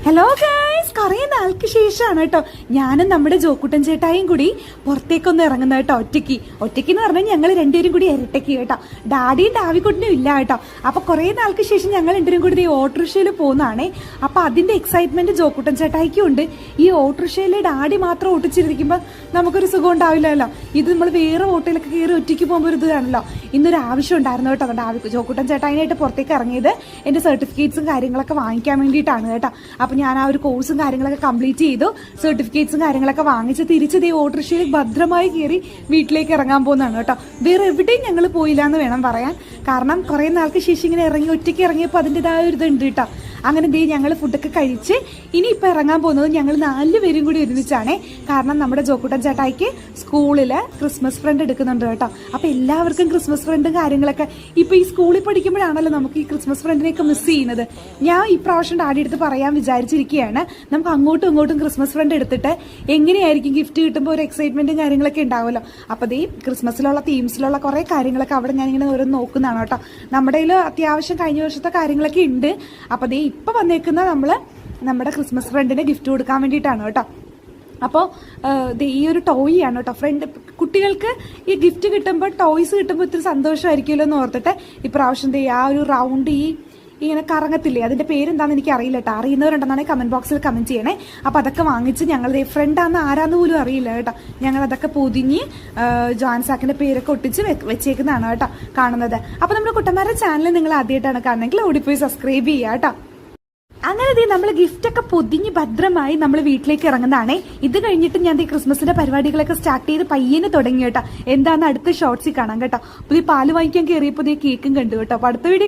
Hello guys, കുറേ നാൾക്ക് ശേഷമാണ് കേട്ടോ ഞാനും നമ്മുടെ ജോക്കുട്ടൻ ചേട്ടായും കൂടി പുറത്തേക്കൊന്ന് ഇറങ്ങുന്നത് കേട്ടോ. ഒറ്റയ്ക്ക് എന്ന് പറഞ്ഞാൽ ഞങ്ങൾ രണ്ടുപേരും കൂടി ഇരട്ടയ്ക്ക് കേട്ടോ. ഡാഡിയും ഡാവിക്കുട്ടനും ഇല്ല കേട്ടോ. അപ്പൊ കുറേ നാൾക്ക് ശേഷം ഞങ്ങൾ രണ്ടുപേരും കൂടി ഓട്ടോറിക്ഷയിൽ പോകുന്നതാണേ. അപ്പൊ അതിന്റെ എക്സൈറ്റ്മെന്റ് ജോക്കുട്ടൻ ചേട്ടായിക്കും ഉണ്ട്. ഈ ഓട്ടോറിക്ഷയിൽ ഡാഡി മാത്രം ഓട്ടിച്ചിരിക്കുമ്പോൾ നമുക്കൊരു സുഖം ഉണ്ടാവില്ലല്ലോ. ഇത് നമ്മൾ വേറെ ഓട്ടോയിലൊക്കെ കയറി ഒറ്റയ്ക്ക് പോകുമ്പോൾ ഒരു ഇത് കാണല്ലോ. ഇന്നൊരു ആവശ്യം ഉണ്ടായിരുന്നു കേട്ടോ. ജോക്കുട്ടൻ ചേട്ടായിനായിട്ട് പുറത്തേക്ക് ഇറങ്ങിയത് എന്റെ സർട്ടിഫിക്കറ്റ്സും കാര്യങ്ങളൊക്കെ വാങ്ങിക്കാൻ വേണ്ടിയിട്ടാണ് കേട്ടോ. അപ്പൊ ഞാൻ ആ ഒരു കോഴ്സും കാര്യങ്ങളൊക്കെ കംപ്ലീറ്റ് ചെയ്തു, സർട്ടിഫിക്കറ്റ്സും കാര്യങ്ങളൊക്കെ വാങ്ങിച്ച് തിരിച്ചത് ഈ ഓട്ടോറിക്ഷയിൽ ഭദ്രമായി കയറി വീട്ടിലേക്ക് ഇറങ്ങാൻ പോകുന്നതാണ് കേട്ടോ. വേറെ എവിടെയും ഞങ്ങൾ പോയില്ല എന്ന് വേണം പറയാൻ. കാരണം കുറെ നാൾക്ക് ശേഷം ഇങ്ങനെ ഒറ്റയ്ക്ക് ഇറങ്ങിയപ്പോൾ അതിൻ്റെതായ ഒരു ഇതുണ്ട് കേട്ടോ. അങ്ങനെ ഞങ്ങൾ ഫുഡൊക്കെ കഴിച്ച് ഇനിയിപ്പോൾ ഇറങ്ങാൻ പോകുന്നത് ഞങ്ങൾ 4 പേരും കൂടി ഒരുമിച്ചാണേ. കാരണം നമ്മുടെ ജോക്കുട്ടൻ ചേട്ടായിക്ക് സ്കൂളിൽ ക്രിസ്മസ് ഫ്രണ്ട് എടുക്കുന്നുണ്ട് കേട്ടോ. അപ്പോൾ എല്ലാവർക്കും ക്രിസ്മസ് ഫ്രണ്ടും കാര്യങ്ങളൊക്കെ ഇപ്പോൾ ഈ സ്കൂളിൽ പഠിക്കുമ്പോഴാണല്ലോ നമുക്ക് ഈ ക്രിസ്മസ് ഫ്രണ്ടിനെയൊക്കെ മിസ് ചെയ്യുന്നത്. ഞാൻ ഈ പ്രാവശ്യം ഡാഡി എടുത്ത് പറയാൻ വിചാരിച്ചിരിക്കുകയാണ്, നമുക്ക് അങ്ങോട്ടും ഇങ്ങോട്ടും ക്രിസ്മസ് ഫ്രണ്ട് എടുത്തിട്ട് എങ്ങനെയായിരിക്കും ഗിഫ്റ്റ് കിട്ടുമ്പോൾ ഒരു എക്സൈറ്റ്മെന്റും കാര്യങ്ങളൊക്കെ ഉണ്ടാവുമല്ലോ. അപ്പോൾ ക്രിസ്മസിലുള്ള തീംസിലുള്ള കുറേ കാര്യങ്ങളൊക്കെ അവിടെ ഞാനിങ്ങനെ ഓരോന്ന് നോക്കുന്നതാണ് കേട്ടോ. നമ്മുടെ കയ്യിൽ അത്യാവശ്യം കഴിഞ്ഞ വർഷത്തെ കാര്യങ്ങളൊക്കെ ഉണ്ട്. അപ്പോൾ ഇപ്പൊ വന്നേക്കുന്ന നമ്മുടെ ക്രിസ്മസ് ഫ്രണ്ടിന് ഗിഫ്റ്റ് കൊടുക്കാൻ വേണ്ടിയിട്ടാണ് കേട്ടോ. അപ്പോൾ ഈ ഒരു ടോയ് ആണ് കേട്ടോ. ഫ്രണ്ട് കുട്ടികൾക്ക് ഈ ഗിഫ്റ്റ് കിട്ടുമ്പോൾ ടോയ്സ് കിട്ടുമ്പോൾ ഇത്തിരി സന്തോഷമായിരിക്കുമല്ലോ എന്ന് ഓർത്തിട്ട് ഇപ്രാവശ്യം ആ ഒരു റൗണ്ട് ഇങ്ങനെ കറങ്ങത്തില്ലേ, അതിന്റെ പേരെന്താണെന്ന് എനിക്ക് അറിയില്ല കേട്ടോ. അറിയുന്നവരുണ്ടെന്നാണെങ്കിൽ കമന്റ് ബോക്സിൽ കമന്റ് ചെയ്യണേ. അപ്പൊ അതൊക്കെ വാങ്ങിച്ച് ഞങ്ങൾ ഫ്രണ്ടാന്ന് ആരാന്ന് പോലും അറിയില്ല കേട്ടോ. ഞങ്ങൾ അതൊക്കെ പൊതിഞ്ഞ് ജോൻസാക്കിന്റെ പേരൊക്കെ ഒട്ടിച്ച് വെച്ചേക്കുന്നതാണ് കേട്ടോ കാണുന്നത്. അപ്പൊ നമ്മുടെ കുട്ടന്മാരുടെ ചാനൽ നിങ്ങൾ ആദ്യമായിട്ടാണ് കാണുന്നെങ്കിൽ ഓടിപ്പോയി സബ്സ്ക്രൈബ് ചെയ്യുക കേട്ടോ. അങ്ങനെ നമ്മൾ ഗിഫ്റ്റ് ഒക്കെ പൊതിഞ്ഞ് ഭദ്രമായി നമ്മൾ വീട്ടിലേക്ക് ഇറങ്ങുന്നതാണേ. ഇത് കഴിഞ്ഞിട്ട് ഞാൻ ക്രിസ്മസിന്റെ പരിപാടികളൊക്കെ സ്റ്റാർട്ട് ചെയ്ത് പയ്യനെ തുടങ്ങി കേട്ടോ. എന്താന്ന് അടുത്ത ഷോർട്സിൽ കാണാം കേട്ടോ. അപ്പൊ പാല് വാങ്ങിക്കാൻ കയറിയപ്പോൾ കേക്കും കണ്ടു കേട്ടോ. അപ്പൊ അടുത്ത വീഡിയോ